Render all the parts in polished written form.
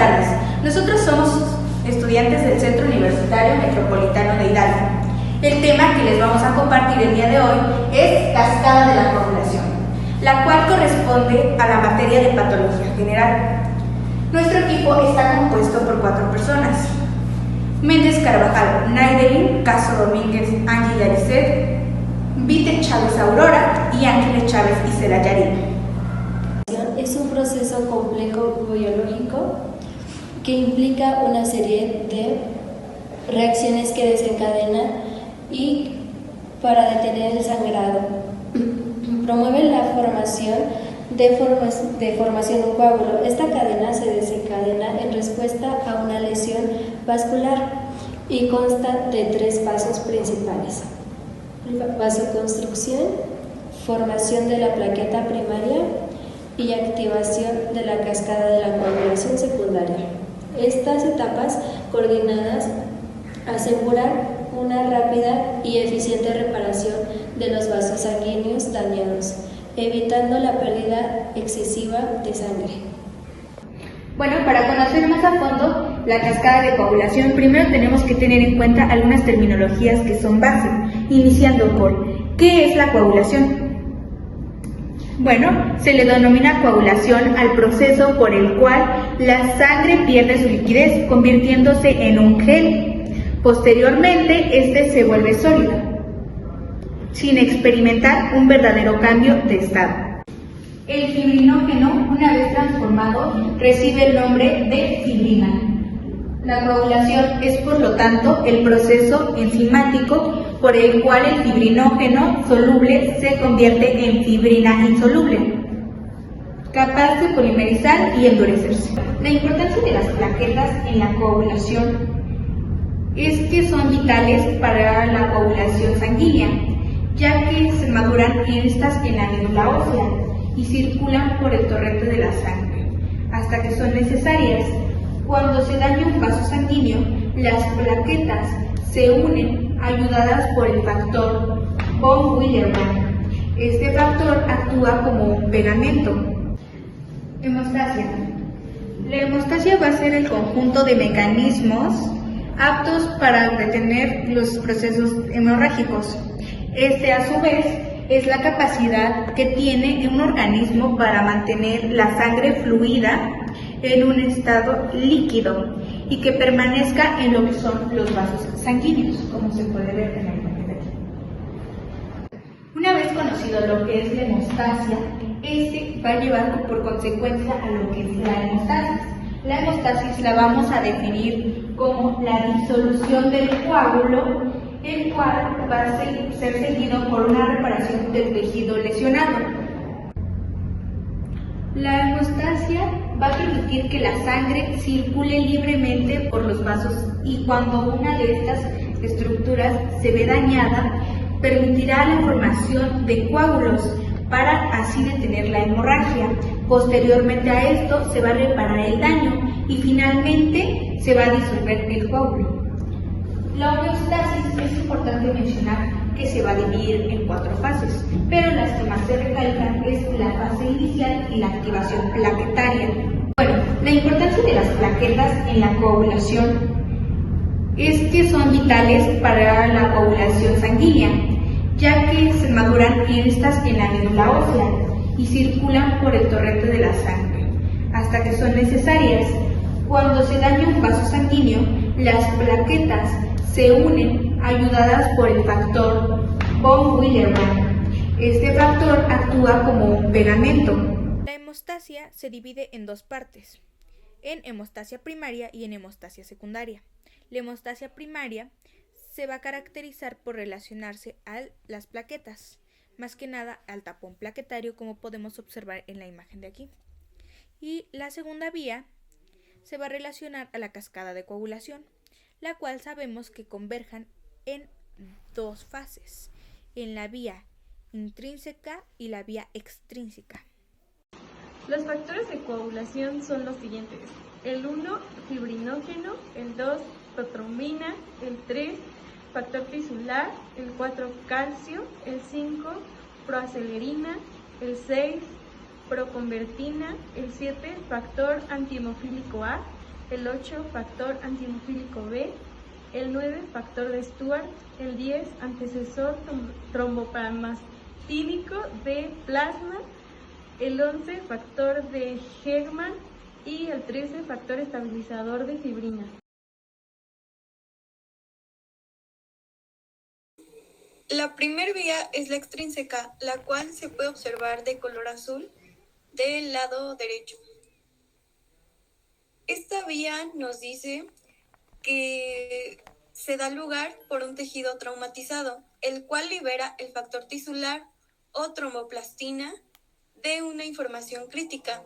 tardes. Nosotros somos estudiantes del Centro Universitario Metropolitano de Hidalgo. El tema que les vamos a compartir el día de hoy es cascada de la coagulación, la cual corresponde a la materia de patología general. Nuestro equipo está compuesto por 4 personas: Méndez Carvajal, Naidelin, Caso Domínguez, Angie Yaricet, Vite Chávez Aurora y Ángeles Chávez Isela Yarin. Es un proceso complejo biológico que implica una serie de reacciones que desencadenan y para detener el sangrado. Promueve la formación de formación de un coágulo. Esta cadena se desencadena en respuesta a una lesión vascular y consta de 3 pasos principales: vasoconstricción, formación de la plaqueta primaria y activación de la cascada de la coagulación secundaria. Estas etapas coordinadas aseguran una rápida y eficiente reparación de los vasos sanguíneos dañados, evitando la pérdida excesiva de sangre. Bueno, para conocer más a fondo la cascada de coagulación, primero tenemos que tener en cuenta algunas terminologías que son base, iniciando por ¿qué es la coagulación? Bueno, se le denomina coagulación al proceso por el cual la sangre pierde su liquidez, convirtiéndose en un gel. Posteriormente, este se vuelve sólido, sin experimentar un verdadero cambio de estado. El fibrinógeno, una vez transformado, recibe el nombre de fibrina. La coagulación es, por lo tanto, el proceso enzimático por el cual el fibrinógeno soluble se convierte en fibrina insoluble, capaz de polimerizar y endurecerse. La importancia de las plaquetas en la coagulación es que son vitales para la coagulación sanguínea, ya que se maduran estas en la médula ósea y circulan por el torrente de la sangre, hasta que son necesarias. Cuando se daña un vaso sanguíneo, las plaquetas se unen ayudadas por el factor von Willebrand. Este factor actúa como un pegamento. Hemostasia. La hemostasia va a ser el conjunto de mecanismos aptos para detener los procesos hemorrágicos. Este, a su vez, es la capacidad que tiene un organismo para mantener la sangre fluida en un estado líquido y que permanezca en lo que son los vasos sanguíneos, como se puede ver en la imagen de aquí. Una vez conocido lo que es la hemostasia, este va a llevar por consecuencia a lo que es la hemostasis. La hemostasis la vamos a definir como la disolución del coágulo, el cual va a ser seguido por una reparación del tejido lesionado. La hemostasia va a permitir que la sangre circule libremente por los vasos y cuando una de estas estructuras se ve dañada, permitirá la formación de coágulos para así detener la hemorragia. Posteriormente a esto se va a reparar el daño y finalmente se va a disolver el coágulo. La homeostasis es importante mencionar que se va a dividir en 4 fases, pero las que más se recalcan es la fase inicial y la activación plaquetaria. Bueno, la importancia de las plaquetas en la coagulación es que son vitales para la coagulación sanguínea, ya que se maduran estas en la médula ósea y circulan por el torrente de la sangre, hasta que son necesarias. Cuando se daña un vaso sanguíneo, las plaquetas se unen ayudadas por el factor von Willebrand. Este factor actúa como un pegamento. La hemostasia se divide en 2 partes, en hemostasia primaria y en hemostasia secundaria. La hemostasia primaria se va a caracterizar por relacionarse a las plaquetas, más que nada al tapón plaquetario, como podemos observar en la imagen de aquí. Y la segunda vía se va a relacionar a la cascada de coagulación, la cual sabemos que converjan en 2 fases, en la vía intrínseca y la vía extrínseca. Los factores de coagulación son los siguientes: el 1, fibrinógeno; el 2, protrombina; el 3, factor tisular; el 4, calcio; el 5, proacelerina; el 6, proconvertina; el 7, factor antihemofílico A; el 8 factor antihemofílico B, el 9 factor de Stuart, el 10 antecesor tromboplasmático de plasma, el 11 factor de Hegman y el 13 factor estabilizador de fibrina. La primera vía es la extrínseca, la cual se puede observar de color azul del lado derecho. Esta vía nos dice que se da lugar por un tejido traumatizado, el cual libera el factor tisular o tromboplastina de una información crítica,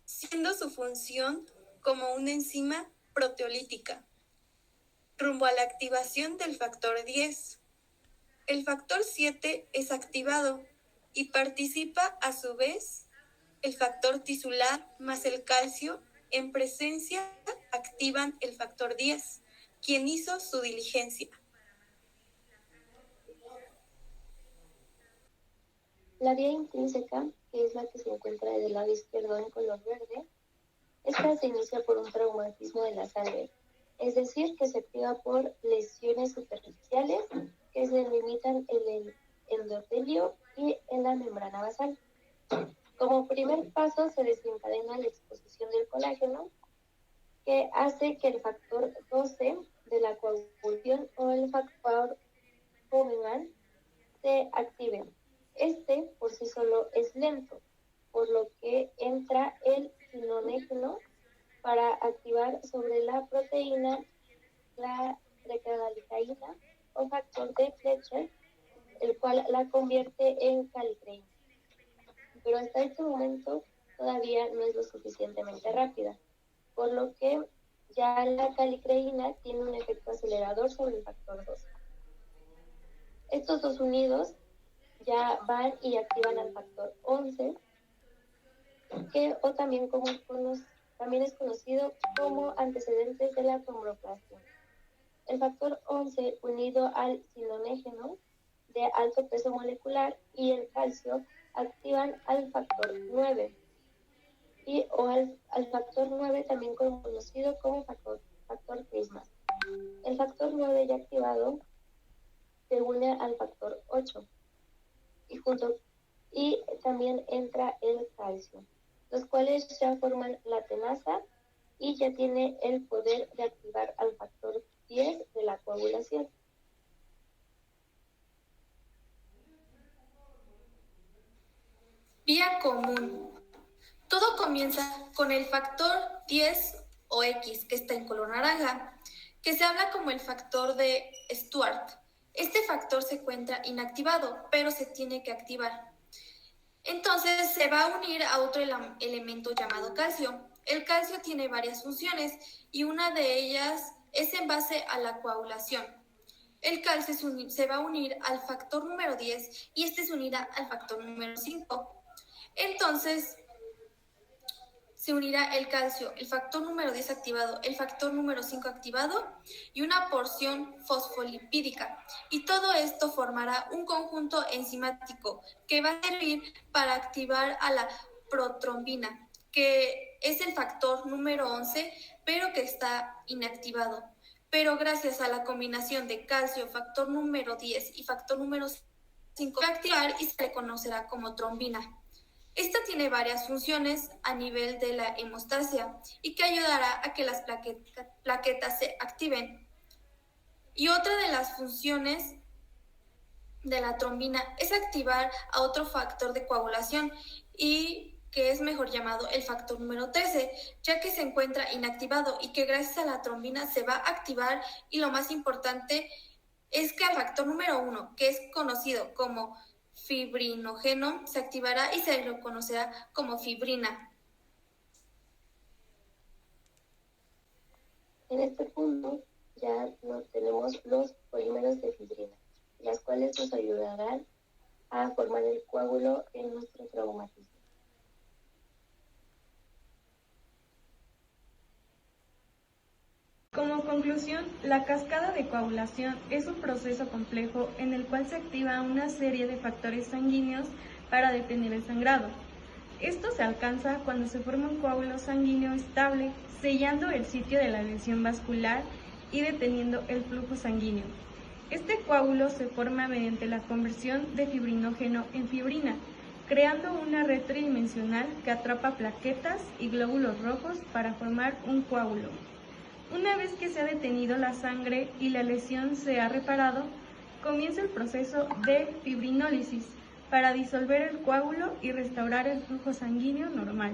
siendo su función como una enzima proteolítica, rumbo a la activación del factor 10. El factor 7 es activado y participa a su vez el factor tisular más el calcio. En presencia activan el factor 10, quien hizo su diligencia. La vía intrínseca, que es la que se encuentra del lado izquierdo en color verde, esta se inicia por un traumatismo de la sangre, es decir, que se activa por lesiones superficiales que se limitan en el endotelio y en la membrana basal. Como primer paso se desencadena la exposición del colágeno, que hace que el factor 12 de la coagulación o el factor Hegman se active. Este por sí solo es lento, por lo que entra el cinonegno para activar sobre la proteína la precalcaína o factor de Fletcher, el cual la convierte en calicreína. Pero hasta este momento todavía no es lo suficientemente rápida, por lo que ya la calicreína tiene un efecto acelerador sobre el factor 2. Estos dos unidos ya van y activan al factor 11, que también es conocido como antecedentes de la tromboplastina. El factor 11 unido al cinonegno de alto peso molecular y el calcio activan al factor 9 o al factor 9 también conocido como factor Christmas. El factor 9 ya activado se une al factor 8 y también entra el calcio, los cuales ya forman la tenaza y ya tiene el poder de activar al factor 10 de la coagulación. Vía común. Todo comienza con el factor 10 o X, que está en color naranja, que se habla como el factor de Stuart. Este factor se encuentra inactivado, pero se tiene que activar. Entonces se va a unir a otro elemento llamado calcio. El calcio tiene varias funciones y una de ellas es en base a la coagulación. El calcio se va a unir al factor número 10 y este se unirá al factor número 5. Entonces se unirá el calcio, el factor número 10 activado, el factor número 5 activado y una porción fosfolipídica. Y todo esto formará un conjunto enzimático que va a servir para activar a la protrombina, que es el factor número 11, pero que está inactivado. Pero gracias a la combinación de calcio, factor número 10 y factor número 5, va a activar y se le conocerá como trombina. Esta tiene varias funciones a nivel de la hemostasia y que ayudará a que las plaquetas se activen. Y otra de las funciones de la trombina es activar a otro factor de coagulación y que es mejor llamado el factor número 13, ya que se encuentra inactivado y que gracias a la trombina se va a activar, y lo más importante es que el factor número 1, que es conocido como fibrinógeno, se activará y se lo conocerá como fibrina. En este punto ya tenemos los polímeros de fibrina, las cuales nos ayudarán a formar el coágulo en nuestro traumatismo. Como conclusión, la cascada de coagulación es un proceso complejo en el cual se activa una serie de factores sanguíneos para detener el sangrado. Esto se alcanza cuando se forma un coágulo sanguíneo estable, sellando el sitio de la lesión vascular y deteniendo el flujo sanguíneo. Este coágulo se forma mediante la conversión de fibrinógeno en fibrina, creando una red tridimensional que atrapa plaquetas y glóbulos rojos para formar un coágulo. Una vez que se ha detenido la sangre y la lesión se ha reparado, comienza el proceso de fibrinólisis para disolver el coágulo y restaurar el flujo sanguíneo normal.